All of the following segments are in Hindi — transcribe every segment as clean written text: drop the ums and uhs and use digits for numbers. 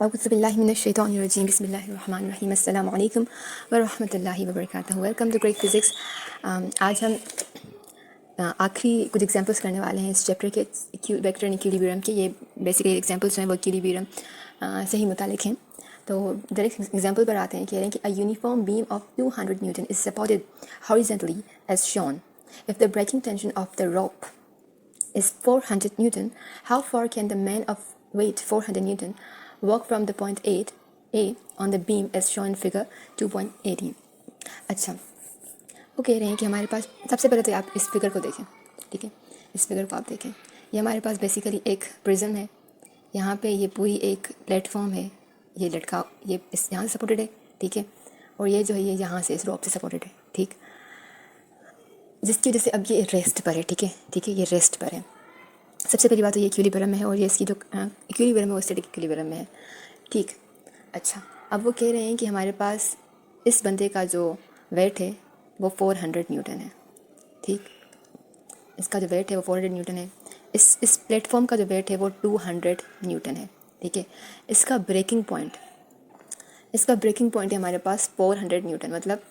औज़ुबिल्लाहिमिनश्शैतानिर्रजीम बिस्मिल्लाहिर्रहमानिर्रहीम अस्सलामु अलैकुम वरहमतुल्लाहि वबरकातुहू। Welcome to Great Physics. आज हम आखिरी कुछ एग्जांपल्स करने वाले हैं इस चैप्टर के वेक्टर एंड इक्विलिब्रियम के। ये बेसिकली एग्जांपल्स जो हैं वो इक्विलिब्रियम से ही मुतालिक हैं। तो डायरेक्ट एग्जांपल पर आते हैं। कह रहे हैं कि a uniform beam of 200 newton is supported horizontally as shown. If the breaking tension of the rope is 400 Newton, how far can the man of weight 400 Newton walk from the point A on the beam as shown in figure 2.18? अच्छा, वो कह रहे हैं कि हमारे पास सबसे पहले तो आप इस फिगर को देखें, ठीक है। इस फिगर को आप देखें, ये हमारे पास बेसिकली एक प्रिज्म है। यहाँ पे ये पूरी एक प्लेटफॉर्म है, ये लटका, ये इस यहाँ से सपोर्टेड है, ठीक है। और ये जो है ये यहाँ से इस रॉप से सपोर्टेड है, ठीक। जिसकी वजह से अब ये रेस्ट पर है, ठीक है, ठीक है, ये रेस्ट पर है। सबसे पहली बात तो ये इक्विलिब्रियम में है और ये इसकी जो इक्विलिब्रियम है वो स्टैटिक इक्विलिब्रियम में है, ठीक। अच्छा, अब वो कह रहे हैं कि हमारे पास इस बंदे का जो वेट है वो 400 न्यूटन है, ठीक। इसका जो वेट है वो 400 न्यूटन है। इस प्लेटफॉर्म का जो वेट है वो 200 न्यूटन है, ठीक है। इसका ब्रेकिंग पॉइंट है हमारे पास 400 न्यूटन, मतलब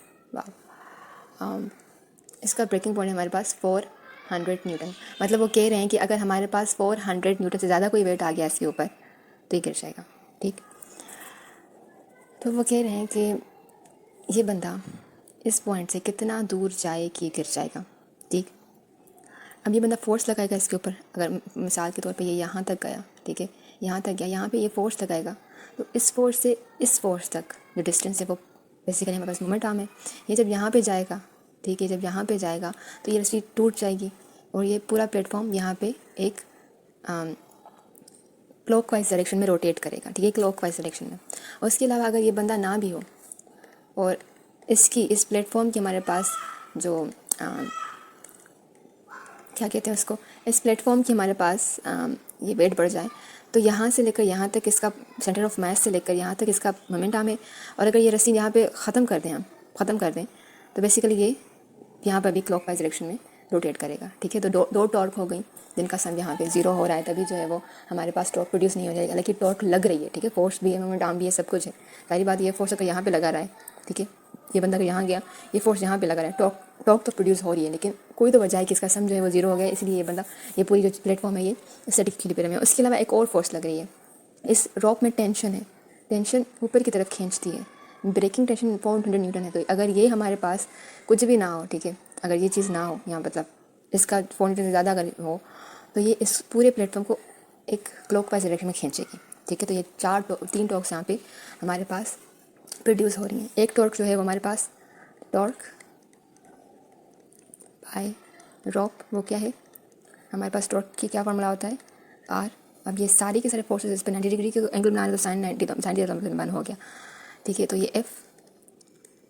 इसका ब्रेकिंग पॉइंट है हमारे पास 400 न्यूटन। मतलब वो कह रहे हैं कि अगर हमारे पास 400 न्यूटन से ज़्यादा कोई वेट आ गया इसके ऊपर तो ये गिर जाएगा, ठीक। तो वो कह रहे हैं कि ये बंदा इस पॉइंट से कितना दूर जाए कि गिर जाएगा, ठीक। अब ये बंदा फोर्स लगाएगा इसके ऊपर। अगर मिसाल के तौर पे ये यहाँ तक गया, ठीक है, यहाँ तक गया, यहाँ पे ये फोर्स लगाएगा तो इस फोर्स से इस फोर्स तक जो डिस्टेंस है वो बेसिकली हमारे पास मोमेंट आर्म है। ये जब यहाँ पे जाएगा, ठीक है, जब यहाँ पे जाएगा तो ये रस्सी टूट जाएगी और ये पूरा प्लेटफॉर्म यहाँ पे एक क्लॉकवाइज डायरेक्शन में रोटेट करेगा, ठीक है, क्लॉकवाइज डायरेक्शन में। और उसके अलावा अगर ये बंदा ना भी हो और इस प्लेटफॉर्म की हमारे पास जो क्या कहते हैं उसको, इस प्लेटफॉर्म की हमारे पास ये वेट बढ़ जाए तो यहाँ से लेकर यहाँ तक इसका सेंटर ऑफ मास से लेकर यहाँ तक इसका मोमेंट आर्म है। और अगर ये रस्सी यहाँ पे ख़त्म कर दें तो बेसिकली ये यहाँ पर भी क्लॉकवाइज डायरेक्शन में रोटेट करेगा, ठीक है। तो दो टॉर्क हो गई जिनका सम यहाँ पे 0 हो रहा है, तभी जो है वो हमारे पास टॉर्क प्रोड्यूस नहीं हो जाएगा। लेकिन टॉर्क लग रही है, ठीक है, फोर्स भी है, मोमेंट आर्म भी है, सब कुछ है। सारी बात ये फोर्स अगर यहाँ पे लगा रहा है, ठीक है, ये बंदा अगर यहाँ गया, ये फोर्स यहाँ पे लगा रहा है, टॉर्क तो प्रोड्यूस हो रही है, लेकिन कोई तो वजह है कि इसका सम जो है वो 0 हो गया, इसलिए ये बंदा, ये पूरी जो प्लेटफॉर्म है ये स्टैटिक इक्विलिब्रियम है। उसके अलावा एक और फोर्स लग रही है, इस रॉप में टेंशन है, टेंशन ऊपर की तरफ खींचती है। ब्रेकिंग टेंशन 400 न्यूटन है। तो अगर ये हमारे पास कुछ भी ना हो, ठीक है, अगर ये चीज़ ना हो यहाँ, मतलब इसका 400 से ज़्यादा अगर हो तो ये इस पूरे प्लेटफॉर्म को एक क्लॉकवाइज डायरेक्शन में खींचेगी, ठीक है। तो ये 3 टॉर्क्स यहाँ पे हमारे पास प्रोड्यूस हो रही हैं। एक टॉर्क जो है वो हमारे पास टॉर्क बाय रॉप, वो क्या है हमारे पास, टॉर्क की क्या फार्मूला होता है, आर। अब ये सारी के सारे फोर्सेस इस पर 90 डिग्री के एंगल बनाने तो साइन 90 बन हो गया, ठीक है। तो ये एफ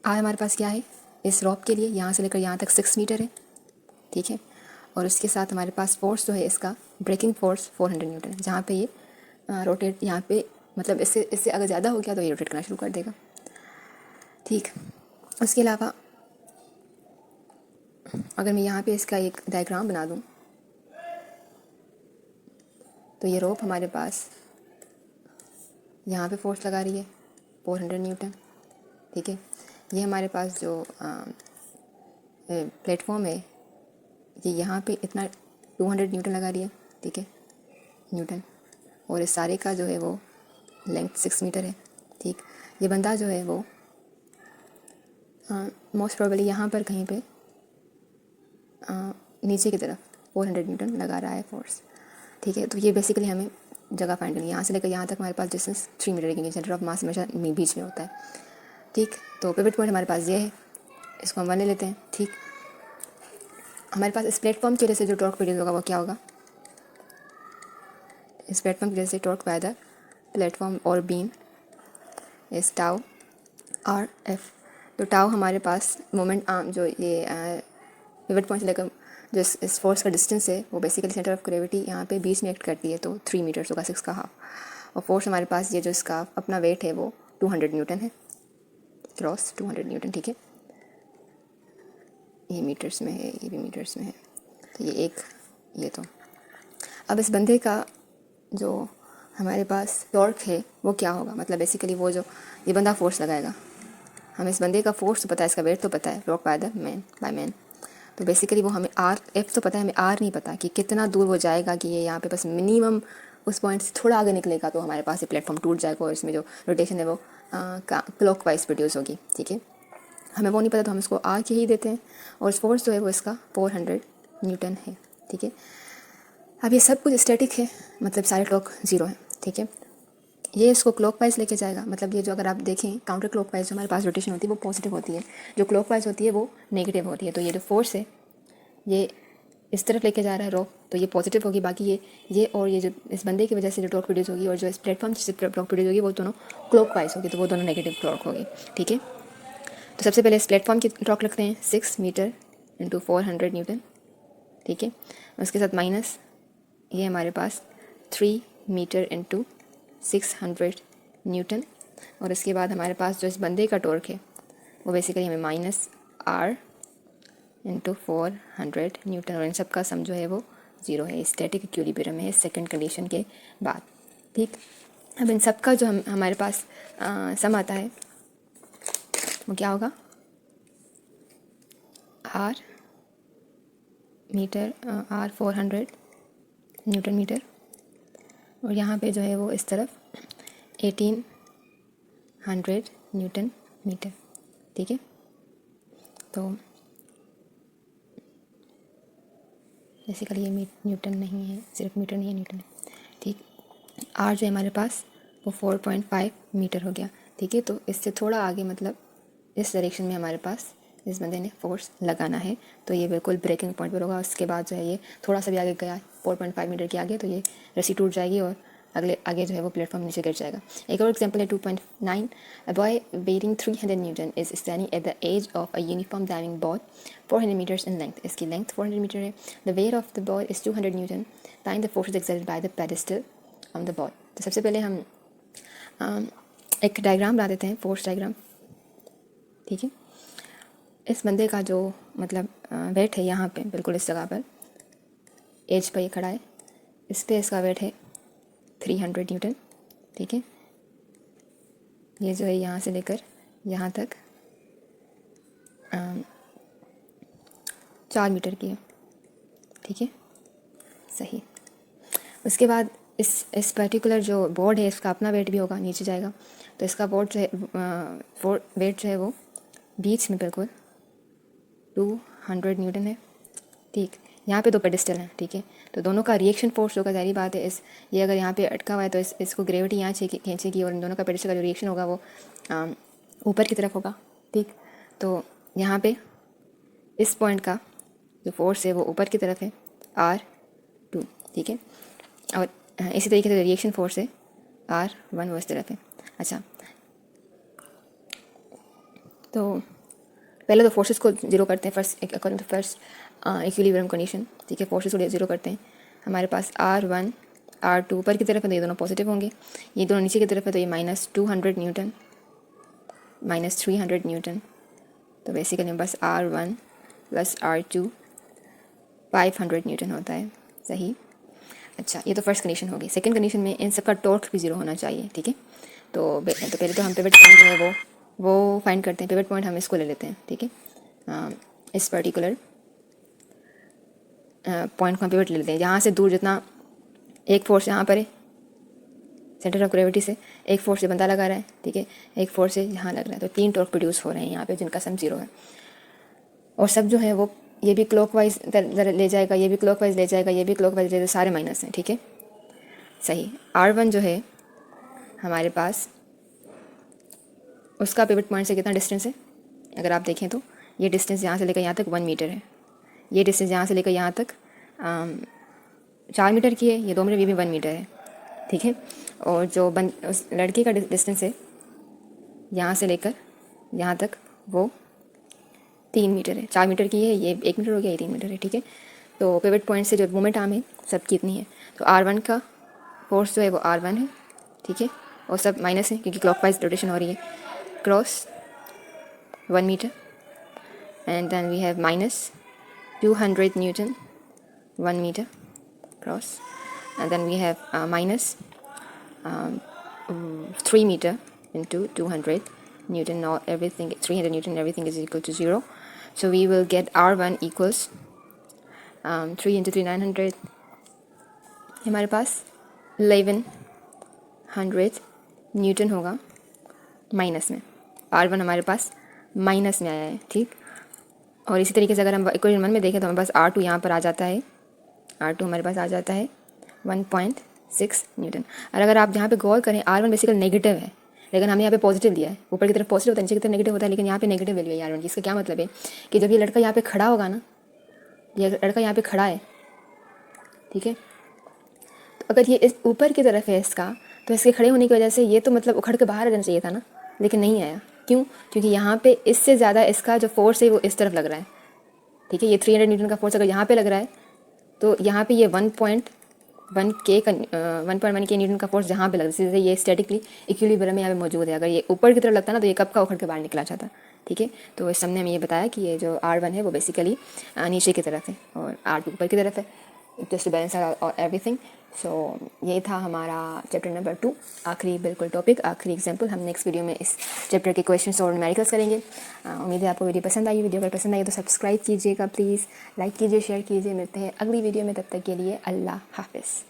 आर हमारे पास क्या है इस रॉप के लिए, यहाँ से लेकर यहाँ तक 6 मीटर है, ठीक है। और उसके साथ हमारे पास फोर्स जो है इसका ब्रेकिंग फोर्स 400 न्यूटन है, जहाँ पे ये रोटेट यहाँ पे, मतलब इससे अगर ज़्यादा हो गया तो ये रोटेट करना शुरू कर देगा, ठीक। उसके अलावा अगर मैं यहाँ पे इसका एक डायग्राम बना दूँ तो ये रोप हमारे पास यहाँ पे फोर्स लगा रही है 400 न्यूटन, ठीक है। ये हमारे पास जो प्लेटफॉर्म है ये यहाँ पे इतना 200 न्यूटन लगा रही है, ठीक है, न्यूटन। और इस सारे का जो है वो लेंथ 6 मीटर है, ठीक। ये बंदा जो है वो मोस्ट प्रोबेबली यहाँ पर कहीं पे नीचे की तरफ 400 न्यूटन लगा रहा है फोर्स, ठीक है। तो ये बेसिकली हमें जगह फाइंड करनी है। यहाँ से लेकर यहाँ तक हमारे पास डिस्टेंस 3 मीटर है, क्योंकि सेंटर ऑफ मास हमेशा बीच में होता है, ठीक। तो पिवट पॉइंट हमारे पास ये है, इसको हम 1 ले लेते हैं, ठीक। हमारे पास इस प्लेटफॉर्म की वजह से जो टॉर्क प्रोड्यूस होगा वो क्या होगा, इस प्लेटफॉर्म की वजह से टॉर्क बाय द प्लेटफॉर्म और बीम इस टाउ आर एफ। तो टाउ हमारे पास मोमेंट आर्म जो ये पिवट पॉइंट से लेकर जो इस फोर्स का डिस्टेंस है वो बेसिकली सेंटर ऑफ ग्रेविटी यहाँ पे बीच में एक्ट करती है, तो 3 मीटर्स होगा, 6 का हाफ। और फोर्स हमारे पास ये जो इसका अपना वेट है वो 200 न्यूटन है, क्रॉस 200 न्यूटन, ठीक है। ये मीटर्स में है, ये भी मीटर्स में है, तो ये एक, ये तो अब इस बंदे का जो हमारे पास टॉर्क है वो क्या होगा, मतलब बेसिकली वो जो ये बंदा फोर्स लगाएगा, हमें इस बंदे का फोर्स तो पता है, इसका वेट तो पता है, ब्रोक बाय मैन। तो बेसिकली वो हमें आर एफ तो पता है, हमें आर नहीं पता कि कितना दूर वो जाएगा, कि ये यहाँ पे बस मिनिमम उस पॉइंट से थोड़ा आगे निकलेगा तो हमारे पास ये प्लेटफॉर्म टूट जाएगा और इसमें जो रोटेशन है वो क्लॉक वाइज प्रोड्यूस होगी, ठीक है। हमें वो नहीं पता तो हम इसको आर के ही देते हैं, और फोर्स जो है वो इसका 400 न्यूटन है, ठीक है। अब ये सब कुछ स्टैटिक है, मतलब सारे टॉर्क ज़ीरो है, ठीक है। ये इसको क्लॉकवाइज लेके जाएगा, मतलब ये जो अगर आप देखें काउंटर क्लॉकवाइज जो हमारे पास रोटेशन होती है वो पॉजिटिव होती है, जो क्लॉकवाइज होती है वो नेगेटिव होती है। तो ये जो फोर्स है ये इस तरफ लेके जा रहा है रॉक, तो ये पॉजिटिव होगी, बाकी ये और ये जो इस बंदे की वजह से जो टॉर्क प्रोड्यूस होगी और जो इस प्लेटफॉर्म से टॉर्क प्रोड्यूस होगी वो दोनों क्लॉकवाइज होगी, तो वो दोनों नेगेटिव टॉर्क होगी, ठीक है। तो सबसे पहले इस प्लेटफॉर्म की टॉर्क रखते हैं 6 मीटर इंटू 400 न्यूटन, ठीक है। उसके साथ माइनस ये हमारे पास 3 मीटर इंटू 600 न्यूटन, और इसके बाद हमारे पास जो इस बंदे का टॉर्क है वो बेसिकली हमें माइनस आर इंटू 400 न्यूटन, और इन सब का सम जो है वो ज़ीरो है, स्टैटिक इक्विलिब्रियम है सेकंड कंडीशन के बाद, ठीक। अब इन सब का जो हमारे पास सम आता है वो क्या होगा, R metre R 400 newton metre, और यहाँ पे जो है वो इस तरफ 1800 न्यूटन मीटर, ठीक है। तो बेसिकली ये न्यूटन नहीं है, सिर्फ मीटर नहीं है, न्यूटन है, ठीक। आर जो है हमारे पास वो 4.5 मीटर हो गया, ठीक है। तो इससे थोड़ा आगे, मतलब इस डायरेक्शन में हमारे पास इस बंदे ने फोर्स लगाना है, तो ये बिल्कुल ब्रेकिंग पॉइंट पर होगा। उसके बाद जो है ये थोड़ा सा भी आगे गया 4.5 मीटर के आगे तो ये रस्सी टूट जाएगी और आगे जो है वो प्लेटफॉर्म नीचे गिर जाएगा। एक और एग्जांपल है 2.9, a boy weighting 300 newton is standing at the edge of a uniform diving board 400 metres in length. इसकी लेंथ 400 मीटर है। The weight of the boy is 200 newton time the force exerted by the pedestal on the ball. तो सबसे पहले हम एक डायग्राम बना देते हैं, फोर्स डायग्राम, ठीक है। इस बंदे का जो मतलब वेट है यहाँ पे बिल्कुल इस जगह पर एज पर ये खड़ा है, इस पे इसका वेट है 300 न्यूटन, ठीक है। ये जो है यहाँ से लेकर यहाँ तक 4 मीटर की है, ठीक है, सही। उसके बाद इस पर्टिकुलर जो बोर्ड है इसका अपना वेट भी होगा, नीचे जाएगा, तो इसका बोर्ड जो है वेट जो है वो बीच में बिल्कुल 200 न्यूटन है, ठीक। यहाँ पे दो पेडिस्टल हैं, ठीक है, तो दोनों का रिएक्शन फोर्स होगा, जारी बात है। ये अगर यहाँ पे अटका हुआ है तो इसको ग्रेविटी यहाँ खींचेगी और इन दोनों का पेडिस्टल का जो रिएक्शन होगा वो ऊपर की तरफ होगा, ठीक। तो यहाँ पे इस पॉइंट का जो फोर्स है वो ऊपर की तरफ है R2, ठीक है, और इसी तरीके से रिएक्शन फोर्स है R1 वो इस तरफ है। अच्छा, तो पहले तो फोर्सेस को जीरो करते हैं first according to first equilibrium condition, ठीक है। फोर्सेस को जीरो करते हैं, हमारे पास R1 R2 ऊपर की तरफ है तो ये दोनों पॉजिटिव होंगे, ये दोनों नीचे की तरफ है तो ये -200 न्यूटन -300 न्यूटन, तो बेसिकली बस R1 + R2 500 न्यूटन होता है, सही। अच्छा, ये तो फर्स्ट कंडीशन होगी। सेकंड कंडीशन में इन सबका टॉर्क भी जीरो होना चाहिए, ठीक है। तो पहले तो हम पिवट पॉइंट जो है वो फाइंड करते हैं। पिवट पॉइंट हम इसको ले लेते हैं, ठीक है। इस पर्टिकुलर पॉइंट को हम पिवट ले लेते हैं, जहाँ से दूर जितना एक फोर्स यहाँ पर है सेंटर ऑफ ग्रेविटी से, एक फोर्स से बंदा लगा रहा है, ठीक है, एक फोर्स से यहाँ लग रहा है, तो 3 टॉर्क प्रोड्यूस हो रहे हैं यहाँ पे जिनका सम जीरो है। और सब जो है वो ये भी क्लॉकवाइज ले जाएगा, ये भी क्लॉकवाइज ले जाएगा, ये भी क्लॉकवाइज ले जाएगा, सारे माइनस हैं, ठीक है, सही। R1 जो है हमारे पास उसका पिवट पॉइंट से कितना डिस्टेंस है, अगर आप देखें तो ये डिस्टेंस यहाँ से लेकर यहाँ तक 1 मीटर है, ये डिस्टेंस यहाँ से लेकर यहाँ तक 4 मीटर की है, ये 2 मीटर, ये भी 1 मीटर है, ठीक है। और जो उस लड़के का डिस्टेंस है यहाँ से लेकर यहाँ तक वो 3 मीटर है, 4 मीटर की है, ये 1 मीटर हो गया, ये 3 मीटर है, ठीक है। तो पिवट पॉइंट से जो मोमेंट आर्म है सब कितनी है, तो R1 का फोर्स जो है वो R1 है, ठीक है, और सब माइनस है क्योंकि क्लॉकवाइज रोटेशन हो रही है, cross 1 metre, and then we have -200 newton 1 metre cross, and then we have 3 meter into 200 Newton, or everything 300 Newton, everything is equal to 0. So we will get R1 equals 3 into 3 900, हमारे पास 1100 न्यूटन होगा माइनस में। R1 हमारे पास माइनस में आया है, ठीक। और इसी तरीके से अगर हम इक्वेशन 1 में देखें तो हमारे पास R2 यहाँ पर आ जाता है, R2 हमारे पास आ जाता है 1.6 न्यूटन। और अगर आप यहाँ पे गौर करें, R1 बेसिकली नेगेटिव है, लेकिन हमने यहाँ पे पॉजिटिव लिया है। ऊपर की तरफ पॉजिटिव होता है, नीचे की तरफ नेगेटिव होता है, लेकिन यहाँ पे नेगेटिव वैल्यू है R1 की। इसका क्या मतलब है कि जब ये लड़का यहाँ पे खड़ा होगा ना, ये लड़का यहाँ पे खड़ा है, ठीक है, तो अगर ये इस ऊपर की तरफ है इसका, तो इसके खड़े होने की वजह से ये तो मतलब उखड़ के बाहर आ जाना चाहिए था ना, लेकिन नहीं आया। क्यों? क्योंकि यहाँ पे इससे ज़्यादा इसका जो फोर्स है वो इस तरफ लग रहा है, ठीक है। ये 300 न्यूटन का फोर्स अगर यहाँ पे लग रहा है, तो यहाँ पे ये 1.1 के न्यूटन का फोर्स जहाँ पे लग रहा है, ये स्टैटिकली इक्विलिब्रियम में यहाँ पे मौजूद है। अगर ये ऊपर की तरफ लगता ना तो ये कब का उखड़ के बाहर निकला जाता, ठीक है। तो इस हमने हमें ये बताया कि ये जो R1 है वो बेसिकली नीचे की तरफ है और R2 ऊपर की तरफ है, जस्ट टू बैलेंस और एवरीथिंग। सो ये था हमारा चैप्टर नंबर 2, आखिरी बिल्कुल टॉपिक, आखिरी एग्जाम्पल। हम नेक्स्ट वीडियो में इस चैप्टर के क्वेश्चंस और न्यूमेरिकल्स करेंगे। उम्मीद है आपको वीडियो पसंद आई। वीडियो अगर पसंद आई तो सब्सक्राइब कीजिएगा प्लीज़, लाइक कीजिए, शेयर कीजिए। मिलते हैं अगली वीडियो में, तब तक के लिए अल्लाह हाफिज़।